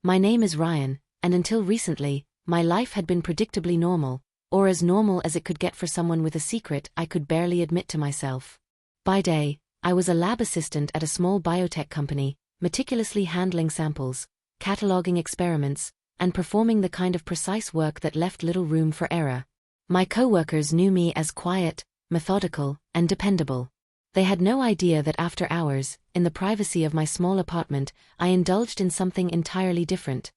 My name is Ryan, and until recently, my life had been predictably normal, or as normal as it could get for someone with a secret I could barely admit to myself. By day, I was a lab assistant at a small biotech company, meticulously handling samples, cataloging experiments, and performing the kind of precise work that left little room for error. My coworkers knew me as quiet, methodical, and dependable. They had no idea that after hours, in the privacy of my small apartment, I indulged in something entirely different.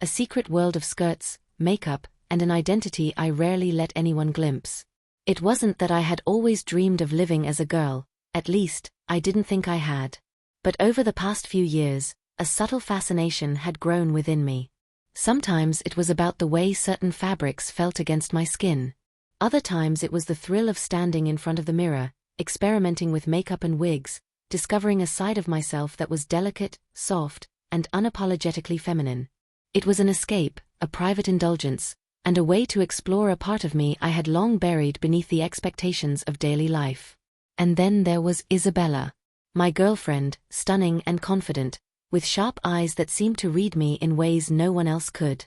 A secret world of skirts, makeup, and an identity I rarely let anyone glimpse. It wasn't that I had always dreamed of living as a girl, at least, I didn't think I had. But over the past few years, a subtle fascination had grown within me. Sometimes it was about the way certain fabrics felt against my skin. Other times it was the thrill of standing in front of the mirror, experimenting with makeup and wigs, discovering a side of myself that was delicate, soft, and unapologetically feminine. It was an escape, a private indulgence, and a way to explore a part of me I had long buried beneath the expectations of daily life. And then there was Isabella. My girlfriend, stunning and confident, with sharp eyes that seemed to read me in ways no one else could.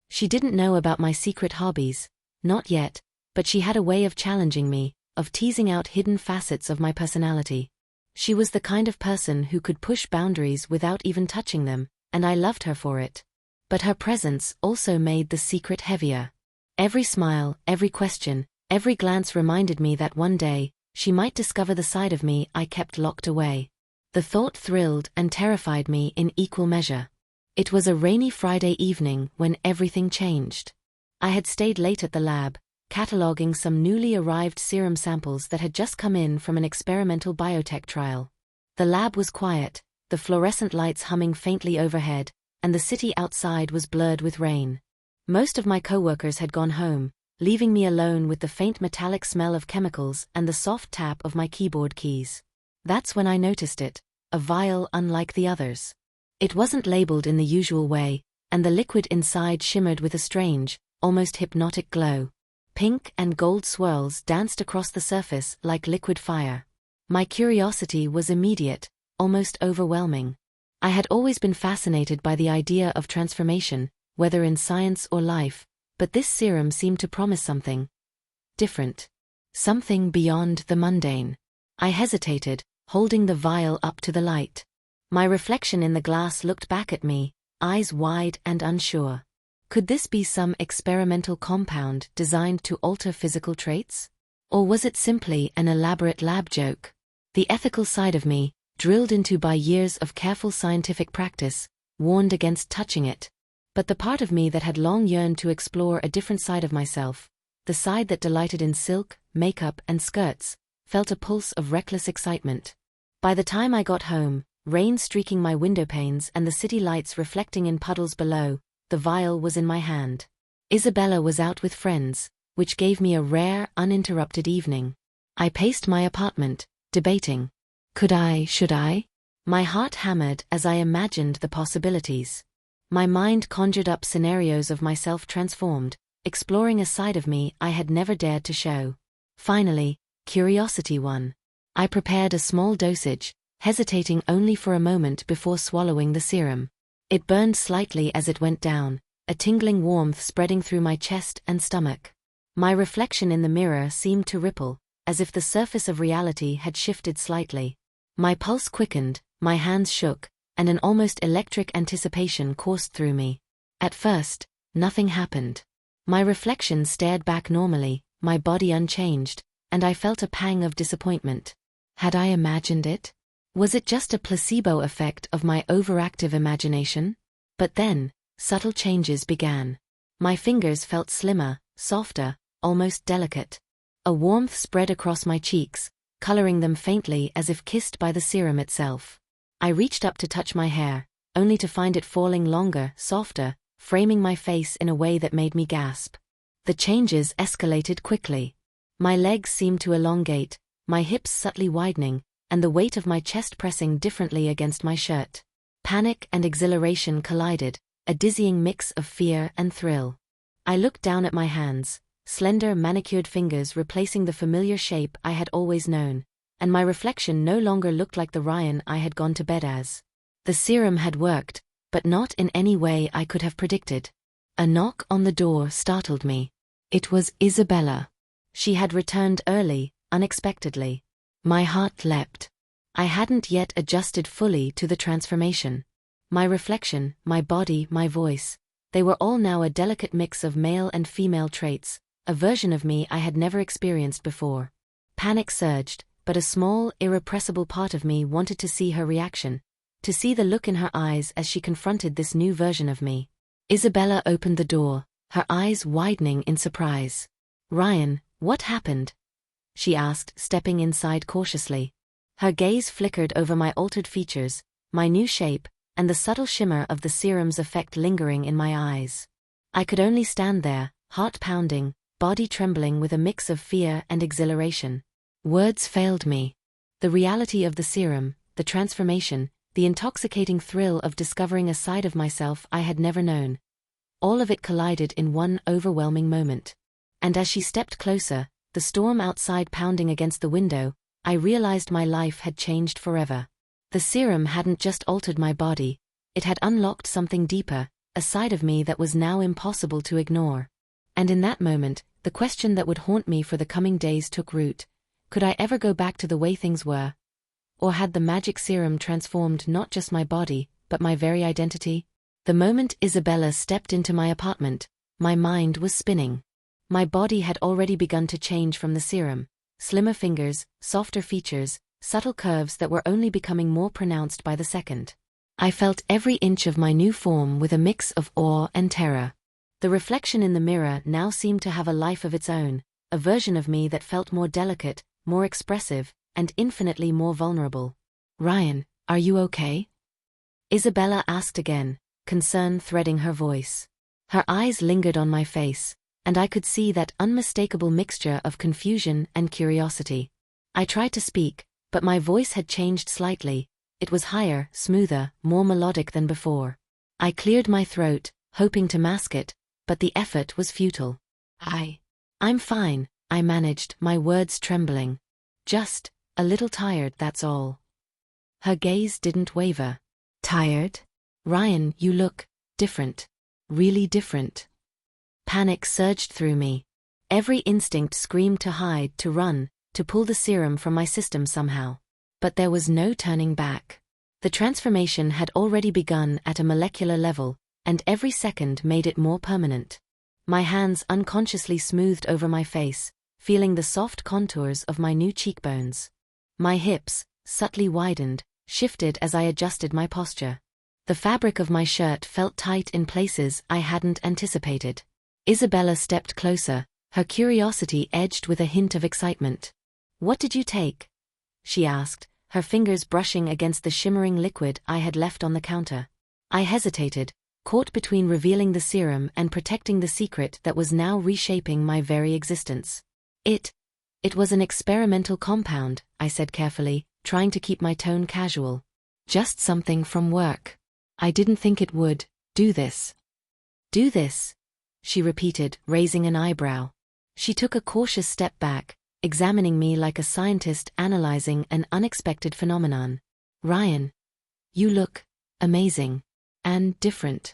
She didn't know about my secret hobbies, not yet, but she had a way of challenging me, of teasing out hidden facets of my personality. She was the kind of person who could push boundaries without even touching them, and I loved her for it. But her presence also made the secret heavier. Every smile, every question, every glance reminded me that one day, she might discover the side of me I kept locked away. The thought thrilled and terrified me in equal measure. It was a rainy Friday evening when everything changed. I had stayed late at the lab, cataloging some newly arrived serum samples that had just come in from an experimental biotech trial. The lab was quiet, the fluorescent lights humming faintly overhead, and the city outside was blurred with rain. Most of my coworkers had gone home, leaving me alone with the faint metallic smell of chemicals and the soft tap of my keyboard keys. That's when I noticed it, a vial unlike the others. It wasn't labeled in the usual way, and the liquid inside shimmered with a strange, almost hypnotic glow. Pink and gold swirls danced across the surface like liquid fire. My curiosity was immediate, almost overwhelming. I had always been fascinated by the idea of transformation, whether in science or life, but this serum seemed to promise something different. Something beyond the mundane. I hesitated, holding the vial up to the light. My reflection in the glass looked back at me, eyes wide and unsure. Could this be some experimental compound designed to alter physical traits? Or was it simply an elaborate lab joke? The ethical side of me, drilled into by years of careful scientific practice, warned against touching it. But the part of me that had long yearned to explore a different side of myself, the side that delighted in silk, makeup, and skirts, felt a pulse of reckless excitement. By the time I got home, rain streaking my window panes and the city lights reflecting in puddles below, the vial was in my hand. Isabella was out with friends, which gave me a rare, uninterrupted evening. I paced my apartment, debating. Should I? My heart hammered as I imagined the possibilities. My mind conjured up scenarios of myself transformed, exploring a side of me I had never dared to show. Finally, curiosity won. I prepared a small dosage, hesitating only for a moment before swallowing the serum. It burned slightly as it went down, a tingling warmth spreading through my chest and stomach. My reflection in the mirror seemed to ripple, as if the surface of reality had shifted slightly. My pulse quickened, my hands shook, and an almost electric anticipation coursed through me. At first, nothing happened. My reflection stared back normally, my body unchanged, and I felt a pang of disappointment. Had I imagined it? Was it just a placebo effect of my overactive imagination? But then, subtle changes began. My fingers felt slimmer, softer, almost delicate. A warmth spread across my cheeks, coloring them faintly as if kissed by the serum itself. I reached up to touch my hair, only to find it falling longer, softer, framing my face in a way that made me gasp. The changes escalated quickly. My legs seemed to elongate, my hips subtly widening, and the weight of my chest pressing differently against my shirt. Panic and exhilaration collided, a dizzying mix of fear and thrill. I looked down at my hands, slender manicured fingers replacing the familiar shape I had always known, and my reflection no longer looked like the Ryan I had gone to bed as. The serum had worked, but not in any way I could have predicted. A knock on the door startled me. It was Isabella. She had returned early, unexpectedly. My heart leapt. I hadn't yet adjusted fully to the transformation. My reflection, my body, my voice, they were all now a delicate mix of male and female traits, a version of me I had never experienced before. Panic surged, but a small, irrepressible part of me wanted to see her reaction, to see the look in her eyes as she confronted this new version of me. Isabella opened the door, her eyes widening in surprise. "Ryan, what happened?" she asked, stepping inside cautiously. Her gaze flickered over my altered features, my new shape, and the subtle shimmer of the serum's effect lingering in my eyes. I could only stand there, heart pounding, body trembling with a mix of fear and exhilaration. Words failed me. The reality of the serum, the transformation, the intoxicating thrill of discovering a side of myself I had never known. All of it collided in one overwhelming moment. And as she stepped closer, the storm outside pounding against the window, I realized my life had changed forever. The serum hadn't just altered my body, it had unlocked something deeper, a side of me that was now impossible to ignore. And in that moment, the question that would haunt me for the coming days took root. Could I ever go back to the way things were? Or had the magic serum transformed not just my body, but my very identity? The moment Isabella stepped into my apartment, my mind was spinning. My body had already begun to change from the serum. Slimmer fingers, softer features, subtle curves that were only becoming more pronounced by the second. I felt every inch of my new form with a mix of awe and terror. The reflection in the mirror now seemed to have a life of its own, a version of me that felt more delicate, more expressive, and infinitely more vulnerable. "Ryan, are you okay?" Isabella asked again, concern threading her voice. Her eyes lingered on my face, and I could see that unmistakable mixture of confusion and curiosity. I tried to speak, but my voice had changed slightly. It was higher, smoother, more melodic than before. I cleared my throat, hoping to mask it, but the effort was futile. I'm fine," I managed, my words trembling. "Just a little tired, that's all." Her gaze didn't waver. "Tired? Ryan, you look different. Really different." Panic surged through me. Every instinct screamed to hide, to run, to pull the serum from my system somehow. But there was no turning back. The transformation had already begun at a molecular level, and every second made it more permanent. My hands unconsciously smoothed over my face, feeling the soft contours of my new cheekbones. My hips, subtly widened, shifted as I adjusted my posture. The fabric of my shirt felt tight in places I hadn't anticipated. Isabella stepped closer, her curiosity edged with a hint of excitement. "What did you take?" she asked, her fingers brushing against the shimmering liquid I had left on the counter. I hesitated, caught between revealing the serum and protecting the secret that was now reshaping my very existence. It was an experimental compound," I said carefully, trying to keep my tone casual. "Just something from work. I didn't think it would do this." "Do this?" she repeated, raising an eyebrow. She took a cautious step back, examining me like a scientist analyzing an unexpected phenomenon. "Ryan, you look amazing and different."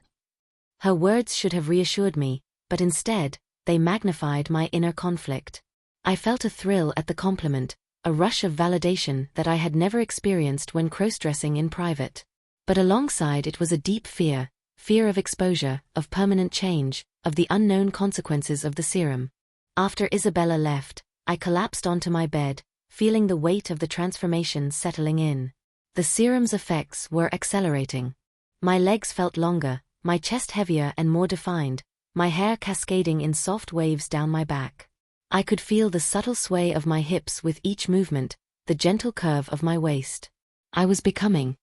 Her words should have reassured me, but instead, they magnified my inner conflict. I felt a thrill at the compliment, a rush of validation that I had never experienced when crossdressing in private. But alongside it was a deep fear of exposure, of permanent change, of the unknown consequences of the serum. After Isabella left, I collapsed onto my bed, feeling the weight of the transformation settling in. The serum's effects were accelerating. My legs felt longer, my chest heavier and more defined, my hair cascading in soft waves down my back. I could feel the subtle sway of my hips with each movement, the gentle curve of my waist. I was becoming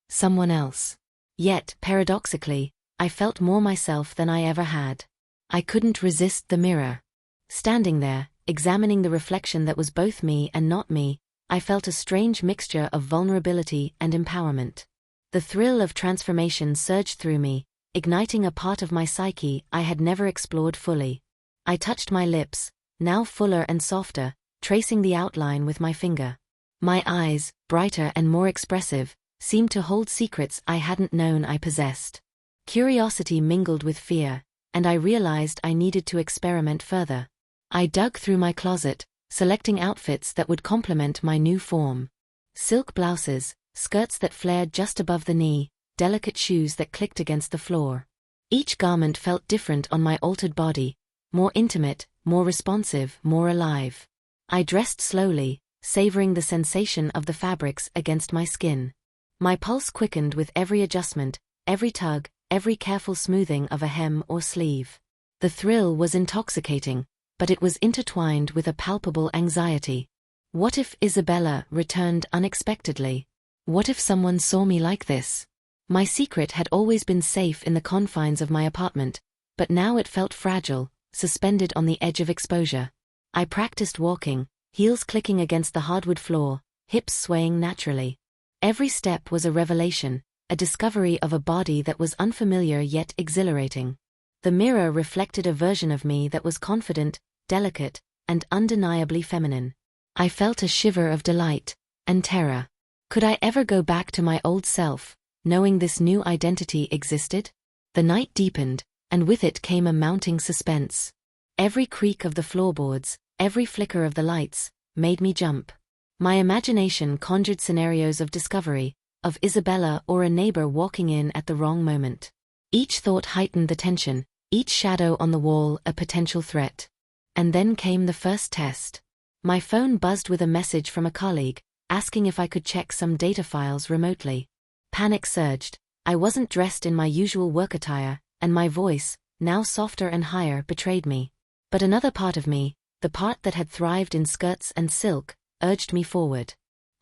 someone else. Yet, paradoxically, I felt more myself than I ever had. I couldn't resist the mirror. Standing there, examining the reflection that was both me and not me, I felt a strange mixture of vulnerability and empowerment. The thrill of transformation surged through me, igniting a part of my psyche I had never explored fully. I touched my lips, now fuller and softer, tracing the outline with my finger. My eyes, brighter and more expressive, seemed to hold secrets I hadn't known I possessed. Curiosity mingled with fear, and I realized I needed to experiment further. I dug through my closet, selecting outfits that would complement my new form. Silk blouses, skirts that flared just above the knee, delicate shoes that clicked against the floor. Each garment felt different on my altered body, more intimate, more responsive, more alive. I dressed slowly, savoring the sensation of the fabrics against my skin. My pulse quickened with every adjustment, every tug, every careful smoothing of a hem or sleeve. The thrill was intoxicating, but it was intertwined with a palpable anxiety. What if Isabella returned unexpectedly? What if someone saw me like this? My secret had always been safe in the confines of my apartment, but now it felt fragile, suspended on the edge of exposure. I practiced walking, heels clicking against the hardwood floor, hips swaying naturally. Every step was a revelation, a discovery of a body that was unfamiliar yet exhilarating. The mirror reflected a version of me that was confident, delicate, and undeniably feminine. I felt a shiver of delight and terror. Could I ever go back to my old self, knowing this new identity existed? The night deepened, and with it came a mounting suspense. Every creak of the floorboards, every flicker of the lights, made me jump. My imagination conjured scenarios of discovery, of Isabella or a neighbor walking in at the wrong moment. Each thought heightened the tension, each shadow on the wall a potential threat. And then came the first test. My phone buzzed with a message from a colleague, asking if I could check some data files remotely. Panic surged. I wasn't dressed in my usual work attire, and my voice, now softer and higher, betrayed me. But another part of me, the part that had thrived in skirts and silk, urged me forward.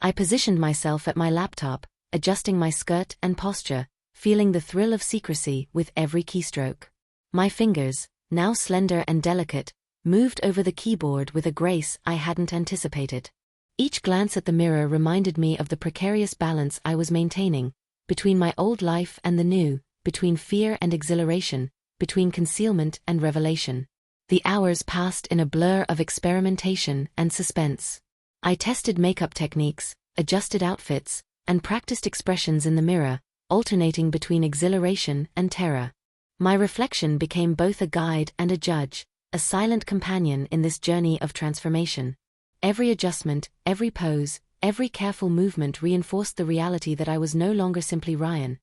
I positioned myself at my laptop, adjusting my skirt and posture, feeling the thrill of secrecy with every keystroke. My fingers, now slender and delicate, moved over the keyboard with a grace I hadn't anticipated. Each glance at the mirror reminded me of the precarious balance I was maintaining, between my old life and the new, between fear and exhilaration, between concealment and revelation. The hours passed in a blur of experimentation and suspense. I tested makeup techniques, adjusted outfits, and practiced expressions in the mirror, alternating between exhilaration and terror. My reflection became both a guide and a judge, a silent companion in this journey of transformation. Every adjustment, every pose, every careful movement reinforced the reality that I was no longer simply Ryan.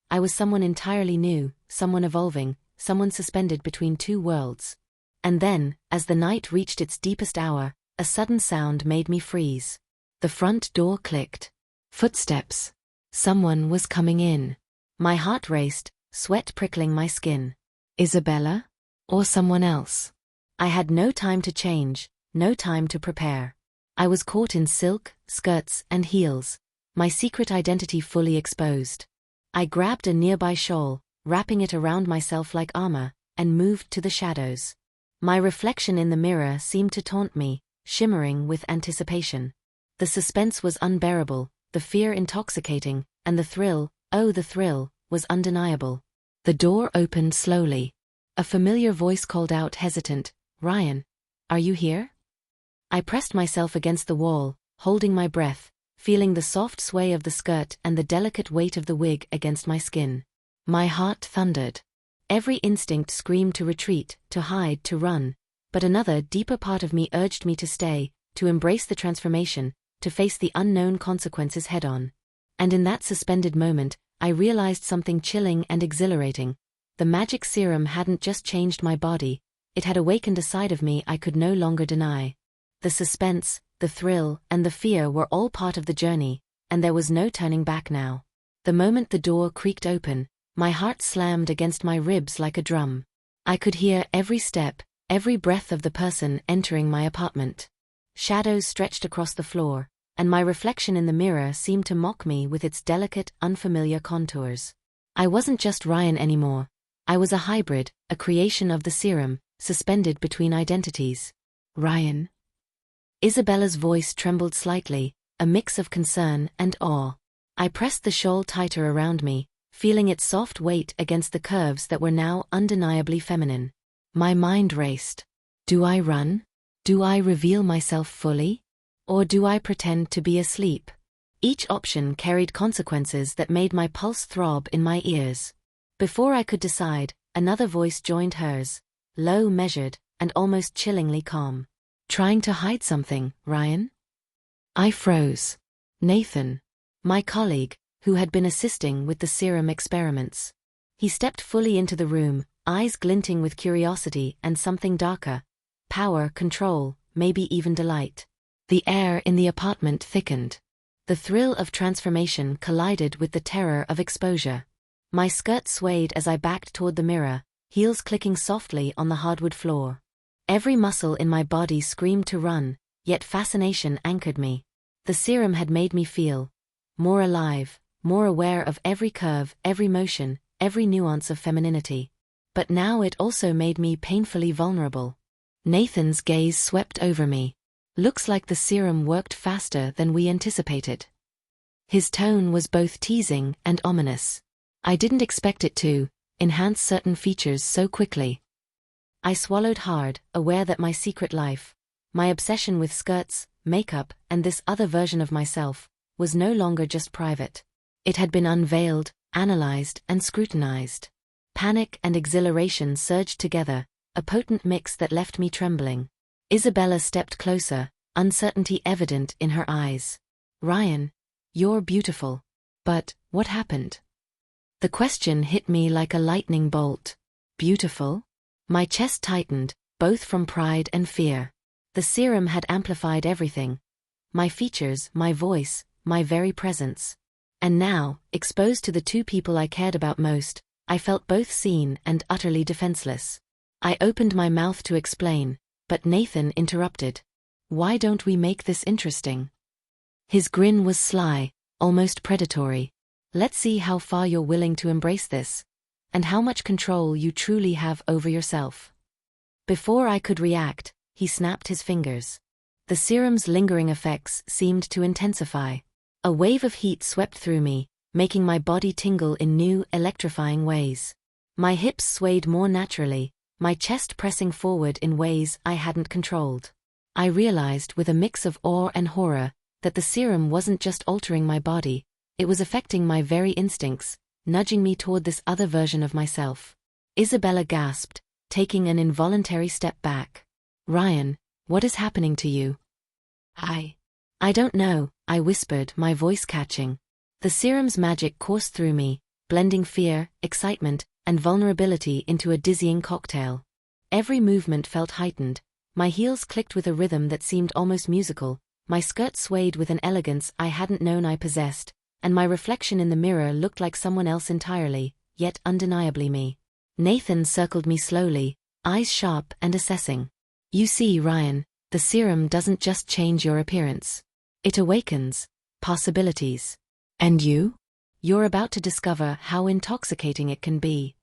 I was someone entirely new, someone evolving, someone suspended between two worlds. And then, as the night reached its deepest hour, a sudden sound made me freeze. The front door clicked. Footsteps. Someone was coming in. My heart raced, sweat prickling my skin. Isabella? Or someone else? I had no time to change, no time to prepare. I was caught in silk, skirts, and heels, my secret identity fully exposed. I grabbed a nearby shawl, wrapping it around myself like armor, and moved to the shadows. My reflection in the mirror seemed to taunt me, shimmering with anticipation. The suspense was unbearable, the fear intoxicating, and the thrill, oh the thrill, was undeniable. The door opened slowly. A familiar voice called out hesitant, "Ryan, are you here?" I pressed myself against the wall, holding my breath, feeling the soft sway of the skirt and the delicate weight of the wig against my skin. My heart thundered. Every instinct screamed to retreat, to hide, to run, but another deeper part of me urged me to stay, to embrace the transformation, to face the unknown consequences head-on. And in that suspended moment, I realized something chilling and exhilarating. The magic serum hadn't just changed my body, it had awakened a side of me I could no longer deny. The suspense, the thrill, and the fear were all part of the journey, and there was no turning back now. The moment the door creaked open, my heart slammed against my ribs like a drum. I could hear every step, every breath of the person entering my apartment. Shadows stretched across the floor, and my reflection in the mirror seemed to mock me with its delicate, unfamiliar contours. I wasn't just Ryan anymore. I was a hybrid, a creation of the serum, suspended between identities. "Ryan?" Isabella's voice trembled slightly, a mix of concern and awe. I pressed the shawl tighter around me, feeling its soft weight against the curves that were now undeniably feminine. My mind raced. Do I run? Do I reveal myself fully? Or do I pretend to be asleep? Each option carried consequences that made my pulse throb in my ears. Before I could decide, another voice joined hers, low, measured, and almost chillingly calm. Trying to hide something, Ryan? I froze. Nathan, my colleague, who had been assisting with the serum experiments. He stepped fully into the room, eyes glinting with curiosity and something darker. Power, control, maybe even delight. The air in the apartment thickened. The thrill of transformation collided with the terror of exposure. My skirt swayed as I backed toward the mirror, heels clicking softly on the hardwood floor. Every muscle in my body screamed to run, yet fascination anchored me. The serum had made me feel more alive, more aware of every curve, every motion, every nuance of femininity. But now it also made me painfully vulnerable. Nathan's gaze swept over me. Looks like the serum worked faster than we anticipated. His tone was both teasing and ominous. I didn't expect it to enhance certain features so quickly. I swallowed hard, aware that my secret life, my obsession with skirts, makeup, and this other version of myself, was no longer just private. It had been unveiled, analyzed, and scrutinized. Panic and exhilaration surged together, a potent mix that left me trembling. Isabella stepped closer, uncertainty evident in her eyes. Ryan, you're beautiful. But what happened? The question hit me like a lightning bolt. Beautiful? My chest tightened, both from pride and fear. The serum had amplified everything. My features, my voice, my very presence. And now, exposed to the two people I cared about most, I felt both seen and utterly defenseless. I opened my mouth to explain, but Nathan interrupted. Why don't we make this interesting? His grin was sly, almost predatory. Let's see how far you're willing to embrace this, and how much control you truly have over yourself. Before I could react, he snapped his fingers. The serum's lingering effects seemed to intensify. A wave of heat swept through me, making my body tingle in new, electrifying ways. My hips swayed more naturally, my chest pressing forward in ways I hadn't controlled. I realized with a mix of awe and horror that the serum wasn't just altering my body, it was affecting my very instincts, nudging me toward this other version of myself. Isabella gasped, taking an involuntary step back. Ryan, what is happening to you? I don't know, I whispered, my voice catching. The serum's magic coursed through me, blending fear, excitement, and vulnerability into a dizzying cocktail. Every movement felt heightened. My heels clicked with a rhythm that seemed almost musical, my skirt swayed with an elegance I hadn't known I possessed, and my reflection in the mirror looked like someone else entirely, yet undeniably me. Nathan circled me slowly, eyes sharp and assessing. You see, Ryan, the serum doesn't just change your appearance. It awakens possibilities. And you? You're about to discover how intoxicating it can be.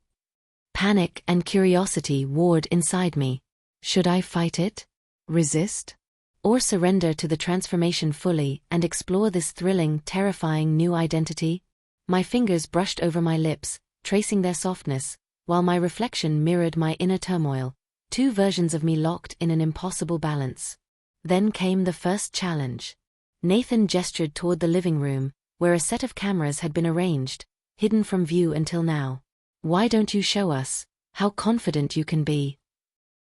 Panic and curiosity warred inside me. Should I fight it? Resist? Or surrender to the transformation fully and explore this thrilling, terrifying new identity? My fingers brushed over my lips, tracing their softness, while my reflection mirrored my inner turmoil, two versions of me locked in an impossible balance. Then came the first challenge. Nathan gestured toward the living room, where a set of cameras had been arranged, hidden from view until now. Why don't you show us how confident you can be?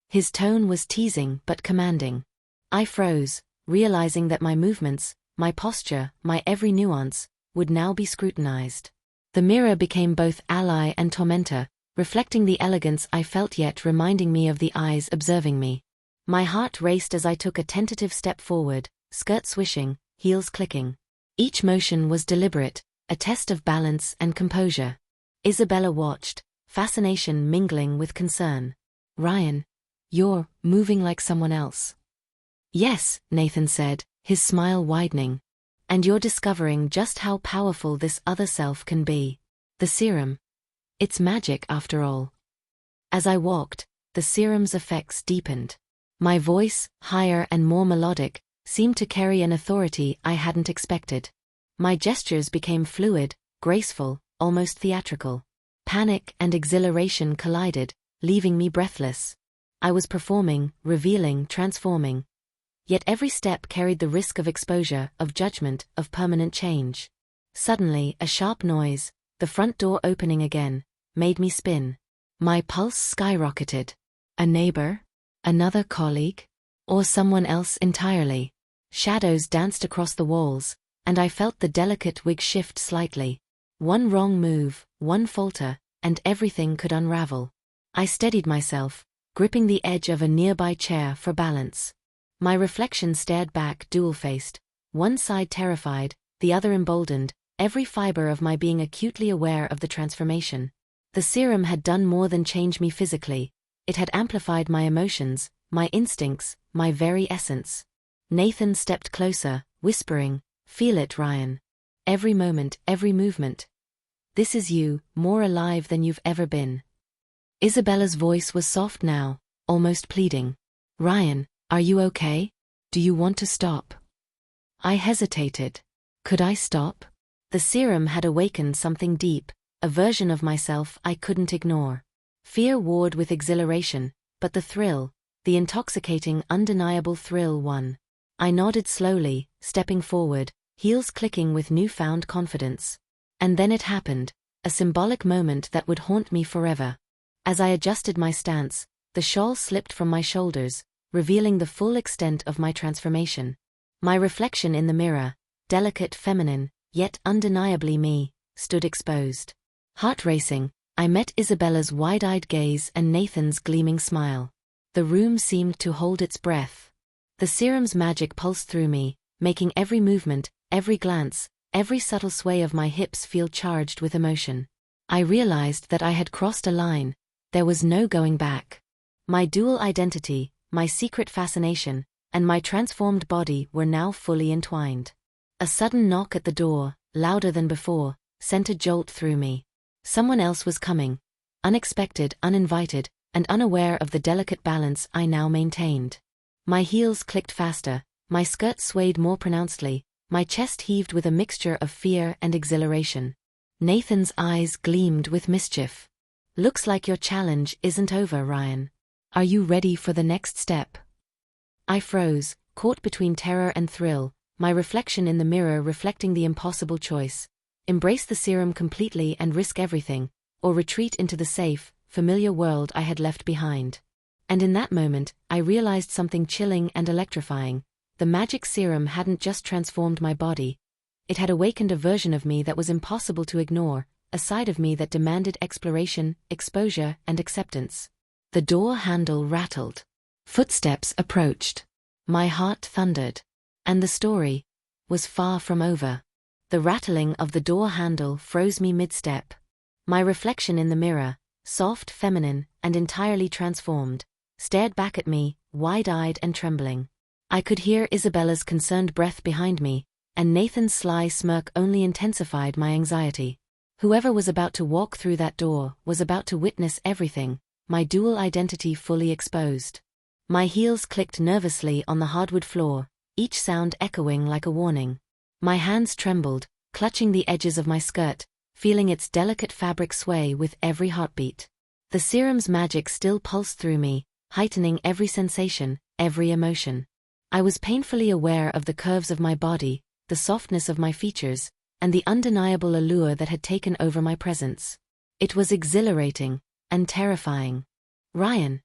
His tone was teasing but commanding. I froze, realizing that my movements, my posture, my every nuance, would now be scrutinized. The mirror became both ally and tormentor, reflecting the elegance I felt yet reminding me of the eyes observing me. My heart raced as I took a tentative step forward, skirt swishing, heels clicking. Each motion was deliberate, a test of balance and composure. Isabella watched, fascination mingling with concern. Ryan, you're moving like someone else. Yes, Nathan said, his smile widening. And you're discovering just how powerful this other self can be. The serum. It's magic after all. As I walked, the serum's effects deepened. My voice, higher and more melodic, seemed to carry an authority I hadn't expected. My gestures became fluid, graceful, almost theatrical. Panic and exhilaration collided, leaving me breathless. I was performing, revealing, transforming. Yet every step carried the risk of exposure, of judgment, of permanent change. Suddenly, a sharp noise, the front door opening again, made me spin. My pulse skyrocketed. A neighbor? Another colleague? Or someone else entirely? Shadows danced across the walls, and I felt the delicate wig shift slightly. One wrong move, one falter, and everything could unravel. I steadied myself, gripping the edge of a nearby chair for balance. My reflection stared back dual-faced, one side terrified, the other emboldened, every fiber of my being acutely aware of the transformation. The serum had done more than change me physically. It had amplified my emotions, my instincts, my very essence. Nathan stepped closer, whispering, "Feel it, Ryan. Every moment, every movement. This is you, more alive than you've ever been." Isabella's voice was soft now, almost pleading. "Ryan, are you okay? Do you want to stop?" I hesitated. Could I stop? The serum had awakened something deep, a version of myself I couldn't ignore. Fear warred with exhilaration, but the thrill, the intoxicating, undeniable thrill won. I nodded slowly, stepping forward, heels clicking with newfound confidence. And then it happened, a symbolic moment that would haunt me forever. As I adjusted my stance, the shawl slipped from my shoulders, revealing the full extent of my transformation. My reflection in the mirror, delicate, feminine, yet undeniably me, stood exposed. Heart racing, I met Isabella's wide-eyed gaze and Nathan's gleaming smile. The room seemed to hold its breath. The serum's magic pulsed through me, making every movement, every glance, every subtle sway of my hips feel charged with emotion. I realized that I had crossed a line. There was no going back. My dual identity, my secret fascination, and my transformed body were now fully entwined. A sudden knock at the door, louder than before, sent a jolt through me. Someone else was coming, unexpected, uninvited, and unaware of the delicate balance I now maintained. My heels clicked faster, my skirt swayed more pronouncedly, my chest heaved with a mixture of fear and exhilaration. Nathan's eyes gleamed with mischief. "Looks like your challenge isn't over, Ryan. Are you ready for the next step?" I froze, caught between terror and thrill, my reflection in the mirror reflecting the impossible choice. Embrace the serum completely and risk everything, or retreat into the safe, familiar world I had left behind. And in that moment, I realized something chilling and electrifying. The magic serum hadn't just transformed my body. It had awakened a version of me that was impossible to ignore, a side of me that demanded exploration, exposure, and acceptance. The door handle rattled. Footsteps approached. My heart thundered. And the story was far from over. The rattling of the door handle froze me mid-step. My reflection in the mirror, soft, feminine, and entirely transformed, stared back at me, wide-eyed and trembling. I could hear Isabella's concerned breath behind me, and Nathan's sly smirk only intensified my anxiety. Whoever was about to walk through that door was about to witness everything, my dual identity fully exposed. My heels clicked nervously on the hardwood floor, each sound echoing like a warning. My hands trembled, clutching the edges of my skirt, feeling its delicate fabric sway with every heartbeat. The serum's magic still pulsed through me, heightening every sensation, every emotion. I was painfully aware of the curves of my body, the softness of my features, and the undeniable allure that had taken over my presence. It was exhilarating and terrifying. "Ryan,"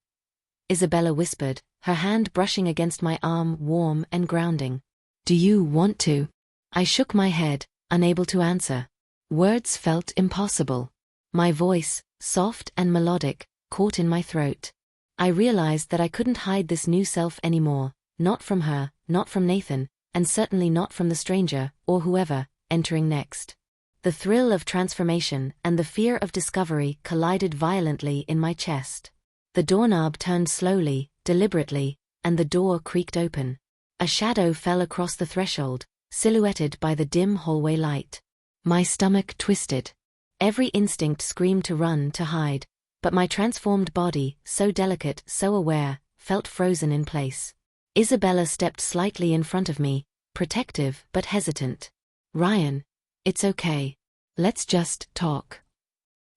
Isabella whispered, her hand brushing against my arm, warm and grounding. "Do you want to?" I shook my head, unable to answer. Words felt impossible. My voice, soft and melodic, caught in my throat. I realized that I couldn't hide this new self anymore, not from her, not from Nathan, and certainly not from the stranger, or whoever, entering next. The thrill of transformation and the fear of discovery collided violently in my chest. The doorknob turned slowly, deliberately, and the door creaked open. A shadow fell across the threshold, silhouetted by the dim hallway light. My stomach twisted. Every instinct screamed to run, to hide, but my transformed body, so delicate, so aware, felt frozen in place. Isabella stepped slightly in front of me, protective but hesitant. "Ryan, it's okay. Let's just talk."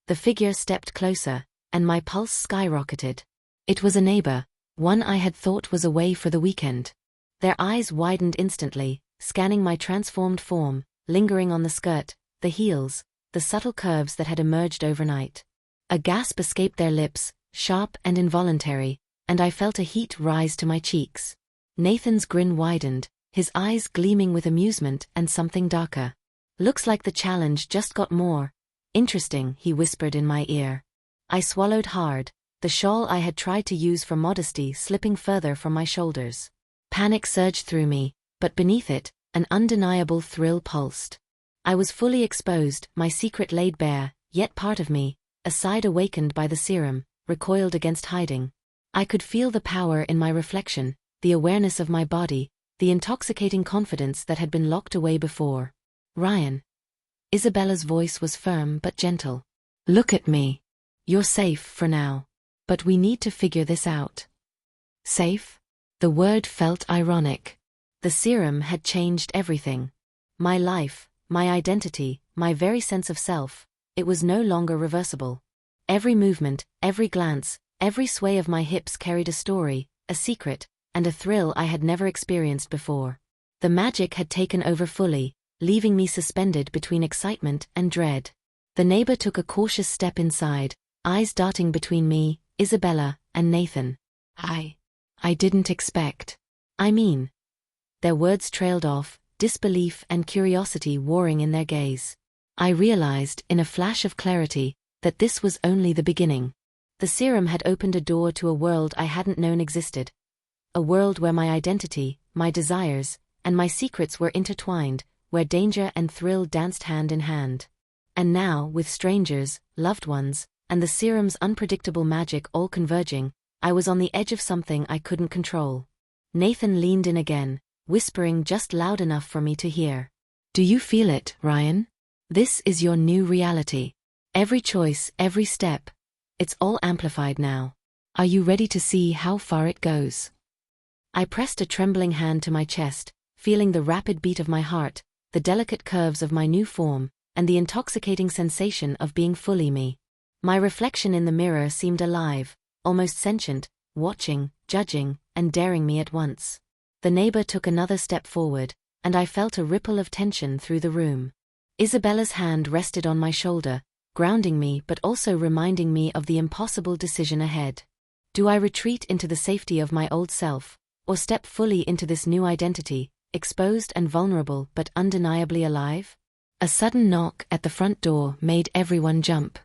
The figure stepped closer, and my pulse skyrocketed. It was a neighbor, one I had thought was away for the weekend. Their eyes widened instantly, scanning my transformed form, lingering on the skirt, the heels, the subtle curves that had emerged overnight. A gasp escaped their lips, sharp and involuntary, and I felt a heat rise to my cheeks. Nathan's grin widened, his eyes gleaming with amusement and something darker. "Looks like the challenge just got more interesting," he whispered in my ear. I swallowed hard, the shawl I had tried to use for modesty slipping further from my shoulders. Panic surged through me, but beneath it, an undeniable thrill pulsed. I was fully exposed, my secret laid bare, yet part of me, a side awakened by the serum, recoiled against hiding. I could feel the power in my reflection, the awareness of my body, the intoxicating confidence that had been locked away before. "Ryan." Isabella's voice was firm but gentle. "Look at me. You're safe for now. But we need to figure this out." Safe? The word felt ironic. The serum had changed everything. My life, my identity, my very sense of self, it was no longer reversible. Every movement, every glance, every sway of my hips carried a story, a secret, and a thrill I had never experienced before. The magic had taken over fully, leaving me suspended between excitement and dread. The neighbor took a cautious step inside, eyes darting between me, Isabella, and Nathan. I didn't expect. I mean. Their words trailed off, disbelief and curiosity warring in their gaze. I realized, in a flash of clarity, that this was only the beginning. The serum had opened a door to a world I hadn't known existed. A world where my identity, my desires, and my secrets were intertwined, where danger and thrill danced hand in hand. And now, with strangers, loved ones, and the serum's unpredictable magic all converging, I was on the edge of something I couldn't control. Nathan leaned in again, whispering just loud enough for me to hear. "Do you feel it, Ryan? This is your new reality. Every choice, every step, it's all amplified now. Are you ready to see how far it goes?" I pressed a trembling hand to my chest, feeling the rapid beat of my heart, the delicate curves of my new form, and the intoxicating sensation of being fully me. My reflection in the mirror seemed alive, almost sentient, watching, judging, and daring me at once. The neighbor took another step forward, and I felt a ripple of tension through the room. Isabella's hand rested on my shoulder, grounding me but also reminding me of the impossible decision ahead. Do I retreat into the safety of my old self, or step fully into this new identity, exposed and vulnerable but undeniably alive? A sudden knock at the front door made everyone jump.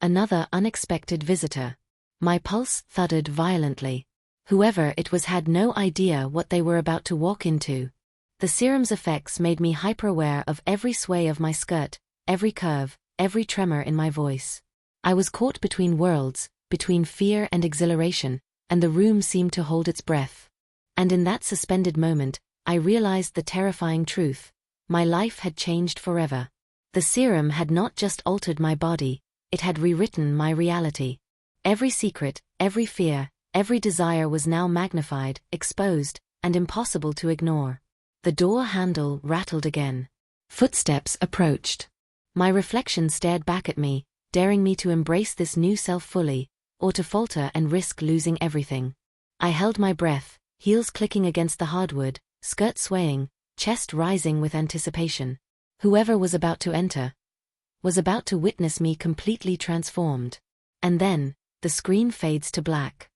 Another unexpected visitor. My pulse thudded violently. Whoever it was had no idea what they were about to walk into. The serum's effects made me hyper-aware of every sway of my skirt, every curve, every tremor in my voice. I was caught between worlds, between fear and exhilaration, and the room seemed to hold its breath. And in that suspended moment, I realized the terrifying truth. My life had changed forever. The serum had not just altered my body, it had rewritten my reality. Every secret, every fear, every desire was now magnified, exposed, and impossible to ignore. The door handle rattled again. Footsteps approached. My reflection stared back at me, daring me to embrace this new self fully, or to falter and risk losing everything. I held my breath, heels clicking against the hardwood, skirt swaying, chest rising with anticipation. Whoever was about to enter was about to witness me completely transformed. And then, the screen fades to black.